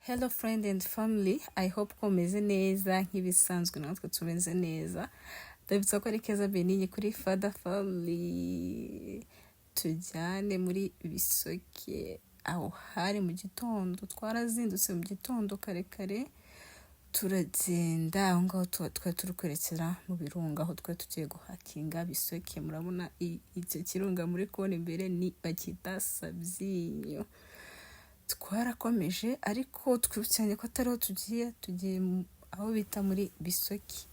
Hello friend and family, I hope ko meze neza nk'ibisanzwe natwe tumeze neza. Ndabitsa ko ari Keza Beninye kuri Father Family. Tujyane muri Bisoke aho hari mu gitondo, twarazindutse mu gitondo kare turagenda aho ngaho twari turi kwerekera mu birunga aho twari tugiye guhakinga Bisoke. Murabona icyo kirunga muri kubona imbere ni bakita Sabyinyo. Twarakomeje ariko twibukiranye ko atariho tugiye aho bita muri Bisoke.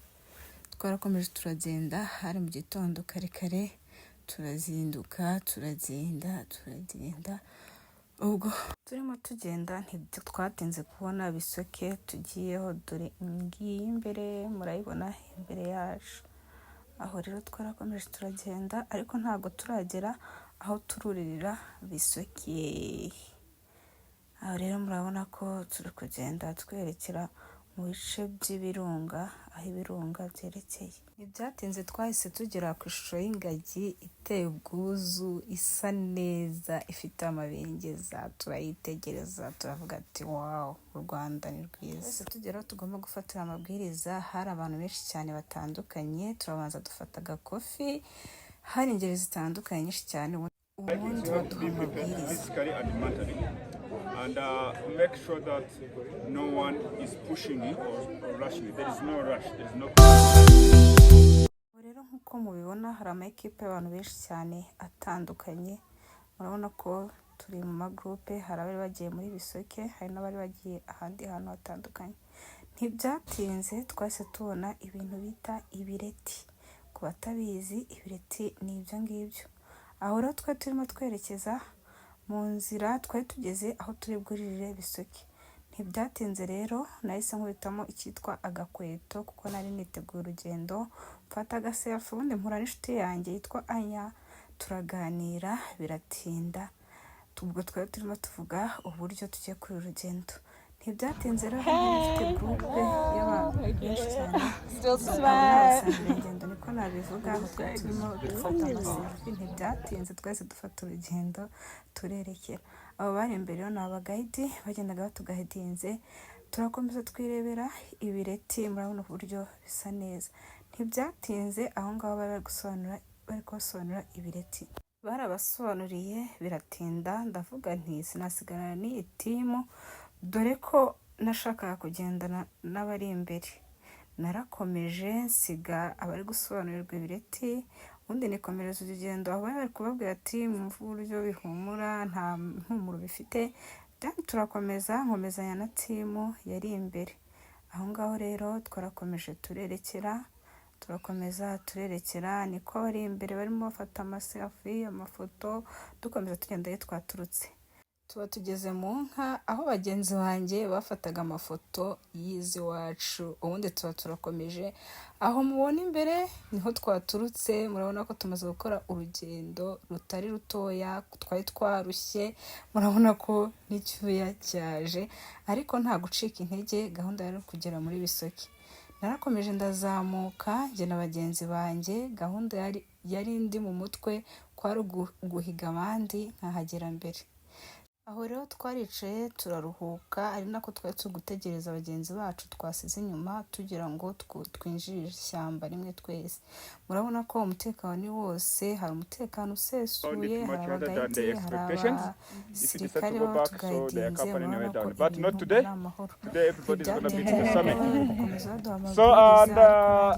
Twarakomeje turagenda hari mu gitondo kare turazinduka turagenda ubwo turimo tugenda ntitwatinze kubona Bisoke tugiyeho, dore ngiyi imbere murayibona imbere yacu. Aho rero twarakomeje turagenda ariko ntabwo turagera aho tururirira Bisoke. Aho rero murabona ko turi kugenda twerekera mu bice by'ibirunga aho ibirunga byerekeye. Ntibyatinze twahise tugera ku ishusho y'ingagi iteye ubwuzu, isa neza, ifite amabengeza. Turayitegereza turavuga ati wow, u Rwanda ni rwiza. Tugeraho tugomba gufatira amabwiriza, hari abantu benshi cyane batandukanye. Turabanza dufata agakofi, hari ingeri zitandukanye nyinshi cyane, ubundi baduha amabwiriza. And make sure that no one is pushing it or rushing it. There is no rush. There is no. Rero nkuko mubibona hari amakipe y'abantu benshi cyane atandukanye. Murabona ko turi mu magroupe, hari abari bagiye muri Bisoke, hari n'abari bagiye ahandi hantu hatandukanye. Ntibyatinze twahise tubona ibintu bita ibireti. Ku batabizi, ibireti ni ibyo ngibyo. Aho rero twari turimo twerekeza mu nzira, twari tugeze aho turi bwuririre Bisoke. Ntibyatinze rero nahise nkubitamo icyitwa agakweto kuko nari niteguye urugendo. Mfata agaselfie, ubundi mpura n'inshuti yanjye yitwa Anya, turaganira biratinda. Ubwo twari turimo tuvuga uburyo tugiye kuri urugendo. Ntibyatinze rero mfite groupe y'abantu benshi cyane. Urugendo niko nabivuga, aho twari turimo dufata amaselfie. Ntibyatinze twese dufata urugendo turerekera. Abo bari imbere ni abagayidi bagendaga batugahidinze. Turakomeza twirebera ibireti, murabona uburyo bisa neza. Ntibyatinze aho ngaho bari gusobanura ibireti. Barabasobanuriye biratinda, ndavuga nti sinasigarana n'iyi timu, dore ko nashakaga kugendana n'abari imbere. Narakomeje nsiga abari gusobanurirwa ibireti, ubundi nikomereza urugendo. Aho bari kubabwira ati mwumva uburyo bihumura, nta mpumuro bifite. Turakomeza nkomezanya na timu yari imbere. Aho ngaho rero twarakomeje turerekera niko bari imbere barimo bafata amaselfie, amafoto, dukomeza tugenda iyo twaturutse. Tuba tugeze mu nka aho bagenzi banjye bafataga amafoto y'iziwacu, ubundi turakomeje. Aho mubona imbere niho twaturutse. Murabona ko tumaze gukora urugendo rutari rutoya, twari twarushye, murabona ko n'icyuya cyaje, ariko nta gucika intege. Gahunda yari kugera muri Bisoke. Narakomeje ndazamuka njye na bagenzi banjye. Gahunda yari indi mu mutwe, kwari guhiga abandi nkahagera mbere. Aho rero twaricaye turaruhuka, ari nako twari turi gutegereza bagenzi bacu twasize inyuma tugira ngo twinjire ishyamba rimwe twese. Murabona ko umutekano ni wose, hari umutekano usesuye, hari abagayidi, hari abasirikare batugayidinze. Murabona ko ibintu ari amahoro. So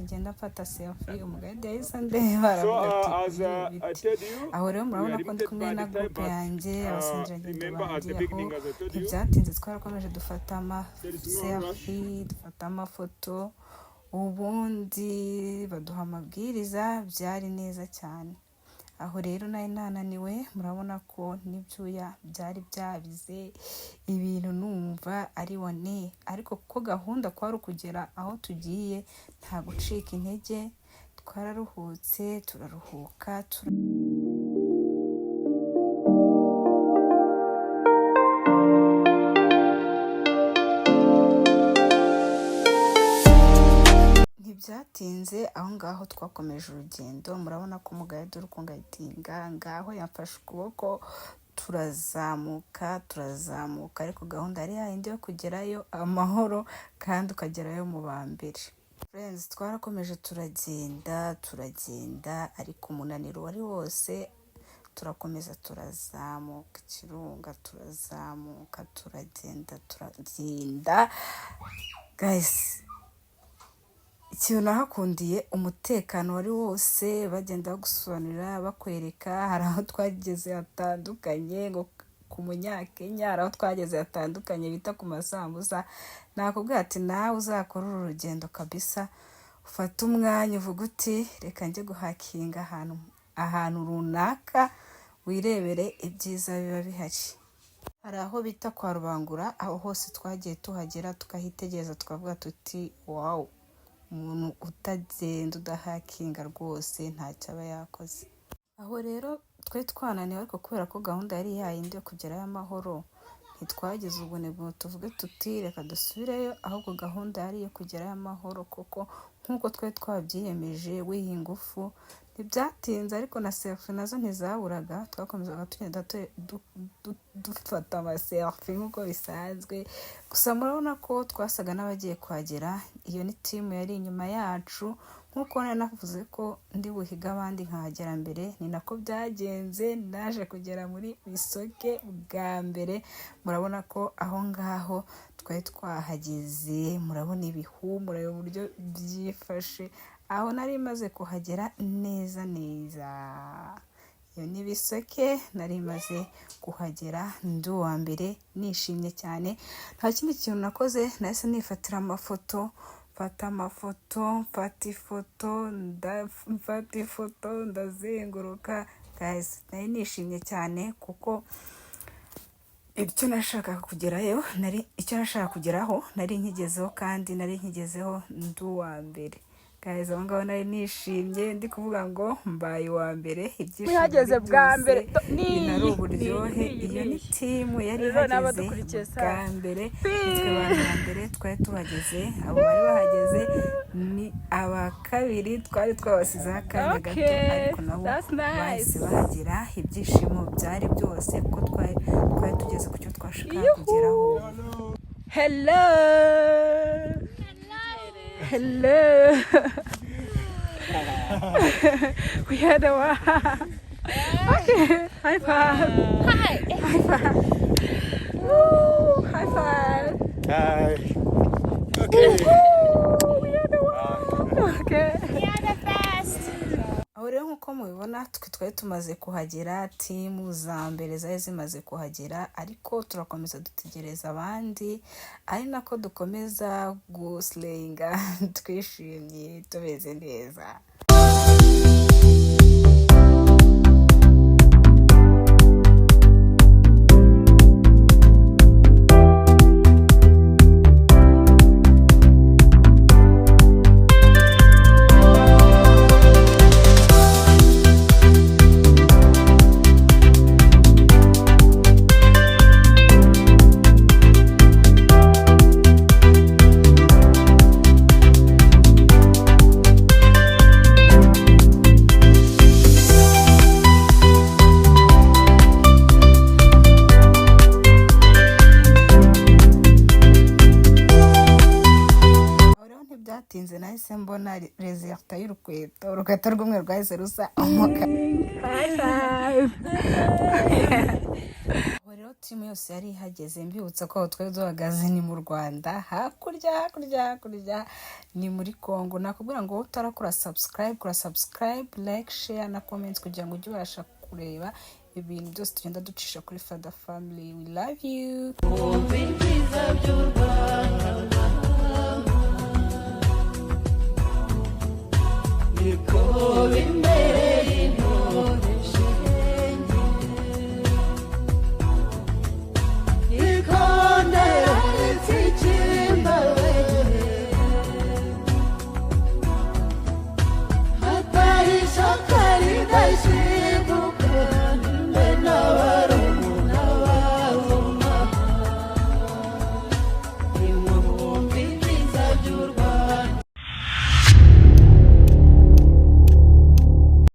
ngenda mfata selfie, umugayidi yahise andeba aravuga ati aho rero murabona ko ndi kumwe na groupe yanjye, abasengeragendo ntibyatinze twarakomeje dufata amaselfie, dufata amafoto, ubundi baduha amabwiriza. Byari neza cyane. Aho rero nari nananiwe, murabona ko n'ibyuya byari byabize, ibintu numva ari wane, ariko kuko gahunda kwari ukugera aho tugiye, nta gucika intege. Twararuhutse turaruhuka Ntibyatinze aho ngaho twakomeje urugendo. Murabona ko umugayidi uri kungayidinga ngaho yamfashe ukuboko, turazamuka ariko gahunda yari yayindi yo kugerayo amahoro kandi ukagerayo mu ba mbere. Friends, twarakomeje turagenda ariko umunaniro wari wose, turakomeza turazamuka ikirunga, turagenda guys. Ikintu nahakundiye umutekano wari wose, bagenda bagusobanurira bakwereka. Hari aho twageze hatandukanye ngo ku Munyakenya, hari aho twageze hatandukanye bita ku Masambusa. Nakubwira ati nawe uzakora uru rugendo kabisa, ufata umwanya uvuga uti reka njye guhakinga ahantu runaka, wirebere ibyiza biba bihari. Hari aho bita kwa Rubangura, aho hose twagiye tuhagera tukahitegereza tukavuga tuti wow, umuntu utagenda udahakinga rwose ntacyo aba yakoze. Aho rero twe twananiwe, ariko kubera ko gahunda yari yayindi yo kugerayo amahoro, ntitwagize ubunebwe tuvuge tuti reka dusubireyo, ahubwo gahunda yari iyo kugerayo amahoro koko nk'uko twe twabyiyemeje wiha ingufu. Ntibyatinze ariko na selfie nazo ntizaburaga, twakomezaga tugenda dufata amaselfie nk'uko bisanzwe. Gusa murabona ko twasaga n'abagiye kuhagera. Iyo ni timu yari inyuma yacu, nk'uko nari navuze ko ndi buhiga abandi nkahagera mbere, ni nako byagenze. Naje kugera muri Bisoke bwa mbere. Murabona ko aho ngaho twari twahageze, murabona ibihu, murabona uburyo byifashe. Aho nari maze kuhagera neza. Iyo ni Bisoke, nari maze kuhagera ndi uwa mbere, nishimye cyane. Nta kindi kintu nakoze, nahise nifatira amafoto, mfata ifoto, ndazenguruka. Guys, nari nishimye cyane kuko icyo nashakaga kugeraho nari nkigezeho, kandi nari nkigezeho ndi uwa mbere. Guys, aho ngaho nari nishimye ndi kuvuga ngo mbaye uwa mbere, ibyishimo bwa mbere ni uburyohe. Iyo ni timu yari ihageze bwa mbere, twe abantu ba mbere twari tuhageze. Abo bari bahageze ni aba kabiri, twari twabasizeho akanya gato, ariko nabo bahise bahagera. Ibyishimo byari byose kuko twari tugeze ku cyo twashakaga kugeraho. Hello. We had a okay. High five. High five. Woo. High five. Hi. Okay. Woo. We had a okay. We are the best. Aho rero nk'uko mubibona twari tumaze kuhagera, timu za mbere zari zimaze kuhagera, ariko turakomeza dutegereza abandi, ari nako dukomeza guslenga twishimye tumeze neza. Tinze nahise mbona resulta y'urukweto rw'umwe rwahise rusa umukara. Rero timu yose yari ihageze, mbibutsa ko twari duhagaze ni mu Rwanda, hakurya ni muri Congo. Nakubwira ngo utarakora subscribe, like, share na comment kugira ngo ujye ubasha kureba ibintu byose tugenda ducisha kuri Father Family. We love you. You're calling me.